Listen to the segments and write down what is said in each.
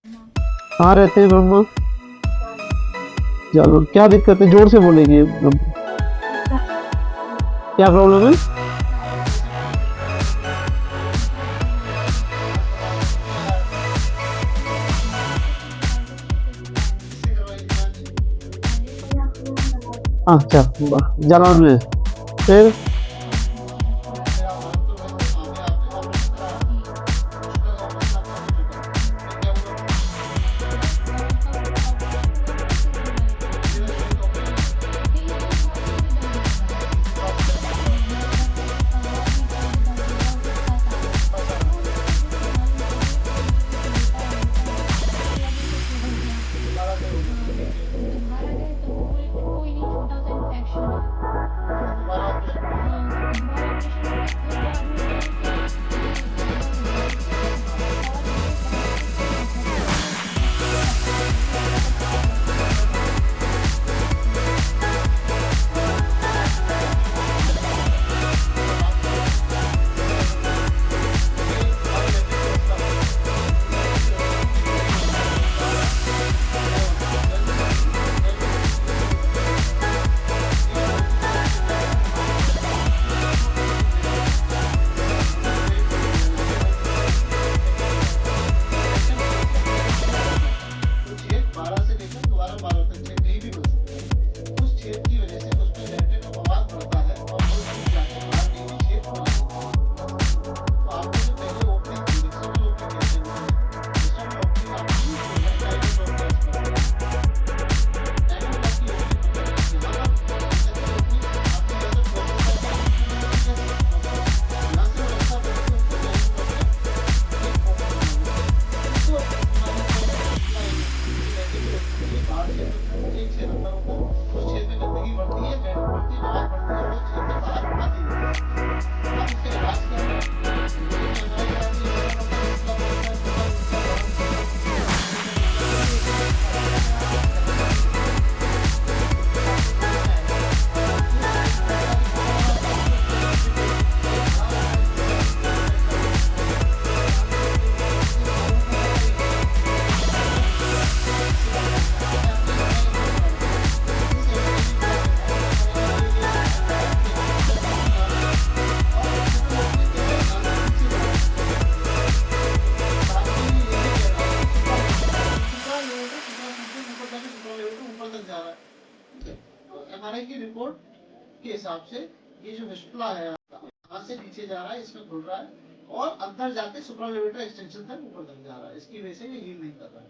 कहाँ रहते हैं ब्रह्मा? जालोर। क्या दिक्कत है, जोर से बोलेंगे। क्या प्रॉब्लम है? अच्छा, जालोर में। फिर एमआरआई की रिपोर्ट के हिसाब से ये जो विस्पला है यहाँ से नीचे जा रहा है, इसमें खुल रहा है और अंदर जाके सुप्रालेविटर एक्सटेंशन तक ऊपर तक जा रहा है। इसकी वजह से ये हील नहीं कर रहा है।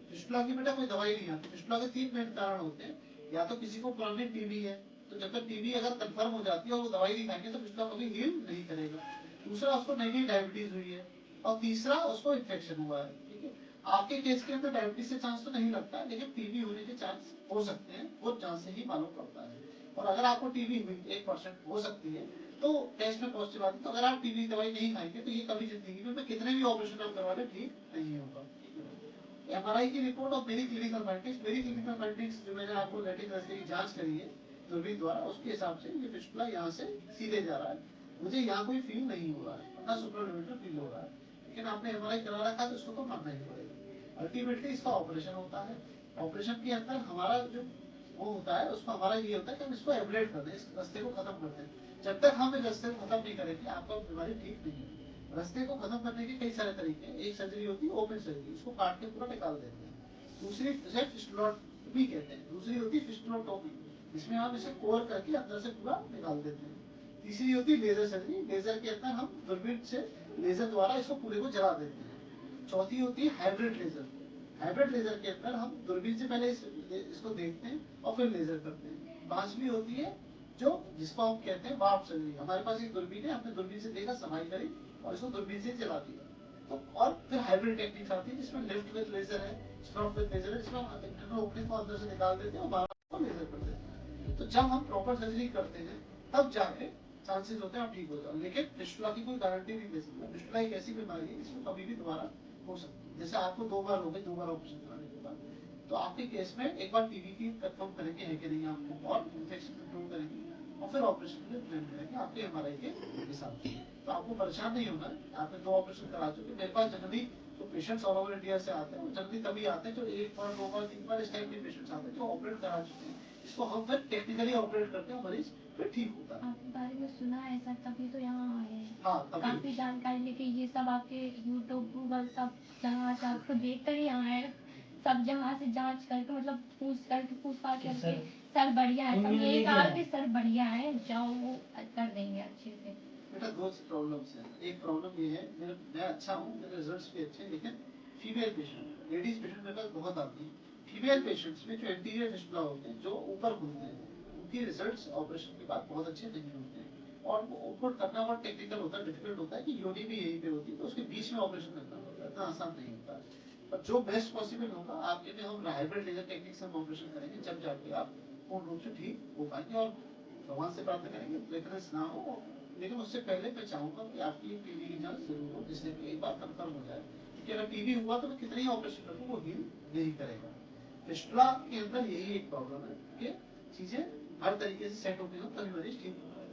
फिस्टुला की बेटा कोई दवाई नहीं आती। फिस्टुला के तीन मेन कारण होते हैं। या तो किसी को पुरानी टीबी है, तो जब तक टीबी अगर कंफर्म हो जाती है और वो दवाई नहीं खाएंगे तो फिस्टुला कभी हील नहीं करेगा। दूसरा, उसको नई डायबिटीज हुई है और तीसरा, उसको इन्फेक्शन हुआ है। ठीक है, आपके केस के अंदर डायबिटीज से चांस तो नहीं लगता है, लेकिन टीबी होने के चांस हो सकते हैं, वो चांस से ही मालूम पड़ता है। और अगर आपको टीबी हुई 1% हो सकती है तो टेस्ट में पॉजिटिव आती है, तो अगर आप टीबी दवाई नहीं खाएंगे तो ये कभी जिंदगी में कितने भी ऑपरेशन आप करवा लें ठीक नहीं होगा। एमआरआई की रिपोर्ट और मेरी क्लिनिकल फाइंडिंग्स जो मैंने आपको लैटिन रस्ते की जांच करी है दूरबीन द्वारा, उसके हिसाब से ये फिस्टुला यहाँ से सीधे जा रहा है। मुझे यहाँ कोई फील नहीं हो रहा है, ना सुपरलिमिटर फील हो रहा है, लेकिन आपने एमआरआई करा रखा है तो उसको तो मानना ही पड़ेगा। अल्टीमेटली इसका ऑपरेशन होता है। ऑपरेशन के अंदर हमारा जो वो होता है, उसमें हमारा ये होता है कि हम इसको एब्लेट कर दें, इस रास्ते को खत्म कर दें। जब तक हम इस रास्ते को खत्म नहीं करेंगे आपका बीमारी ठीक नहीं है। रास्ते को खत्म करने के कई सारे तरीके हैं। एक सर्जरी होती है ओपन सर्जरी, उसको काट के पूरा निकाल देते हैं। दूसरी उसे फिस्टुलोटमी कहते हैं। दूसरी होती है फिस्टुलोटोमी, जिसमें हम इसे कोर करके अंदर से पूरा निकाल देते हैं। तीसरी होती है लेजर सर्जरी, लेजर के अंदर हम दूरबीन से लेजर द्वारा इसको पूरे को जला देते हैं। चौथी होती है हाइब्रिड लेजर। हाइब्रिड लेजर के अंदर हम दूरबीन से पहले इसको देखते हैं और फिर लेजर करते हैं। पांचवी होती है जो जिसको हम कहते हैं वार्प सर्जरी। हमारे पास एक दूरबीन है, हमने दूरबीन से देखा, सफाई करी और इसको दूरबीन से जला दिया। तो और फिर हाइब्रिड टेक्निक आती है जिसमें लिफ्ट विद लेजर है, स्ट्रोक विद लेजर है, जिसमें हम इंटरनल ओपनिंग को अंदर से निकाल देते हैं और बाहर को लेजर कर देते हैं। तो जब हम प्रॉपर सर्जरी करते हैं तब जाके चांसेस होते हैं आप ठीक हो जाओ। लेकिन फिस्टुला की कोई गारंटी नहीं दे सकता। फिस्टुला एक ऐसी बीमारी है जिसमें कभी भी दोबारा हो सकती है। जैसे आपको 2 बार हो गई, 2 बार ऑपरेशन कराने के बाद, तो आपके केस में एक बार टीबी की कंफर्म करेंगे है कि नहीं आपको, और इन्फेक्शन कंट्रोल करेंगे और फिर ऑपरेशन के लिए प्लान करेंगे आपके एमआरआई के हिसाब से। तो आपको परेशान नहीं होना है। आपने 2 ऑपरेशन करा चुके। मेरे पास जनरली तो पेशेंट्स ऑल ओवर इंडिया से आते हैं, जल्दी तभी आते हैं जो 1 बार 2 बार 3 बार इस टाइप के पेशेंट्स आते हैं जो ऑपरेट करा चुके हैं। इसको हम फिर टेक्निकली ऑपरेट करते हैं, मरीज फिर ठीक होता है। आपके बारे में सुना है सर, तभी तो यहाँ आए हैं। हाँ, तभी। काफी जानकारी लेके, ये सब आपके यूट्यूब गूगल सब जहाँ से आपको देखकर ही यहाँ आए, सब जहाँ से जांच करके मतलब पूछताछ करके सर बढ़िया है, सब यही कहा कि सर बढ़िया है, जाओ वो कर देंगे अच्छे से। बेटा दो प्रॉब्लम्स है। एक प्रॉब्लम ये है, मैं अच्छा हूँ, मेरे रिजल्ट्स भी अच्छे हैं, लेकिन फीमेल पेशेंट, लेडीज पेशेंट मेरे पास बहुत आती है। फीमेल पेशेंट्स में जो एंटीरियर फिस्टुला होते हैं, जो ऊपर खुलते हैं, उनके रिजल्ट्स ऑपरेशन के बाद बहुत अच्छे नहीं होते हैं। और वो उनको करना बहुत टेक्निकल होता है, डिफिकल्ट होता है कि योनि भी यहीं पे होती है, तो उसके बीच में ऑपरेशन करना पड़ता है, इतना आसान नहीं होता है। पर जो बेस्ट पॉसिबल होगा, आपके में हम हाइब्रिड लेजर टेक्निक से हम ऑपरेशन करेंगे, जब जाके आप पूर्ण रूप से ठीक हो पाएंगे। और भगवान से प्रार्थना करेंगे प्लेटलेट्स ना हो, लेकिन उससे पहले मैं चाहूंगा कि आपकी टीबी की जांच जरूर हो, जिससे कि एक बार कंफर्म हो जाए। क्योंकि अगर टीबी हुआ तो मैं कितने ही ऑपरेशन कर लूं, वो हील नहीं करेगा। फिस्टुला के अंदर यही एक प्रॉब्लम है कि चीजें हर तरीके से सेट होती हो तभी मरीज ठीक होगा।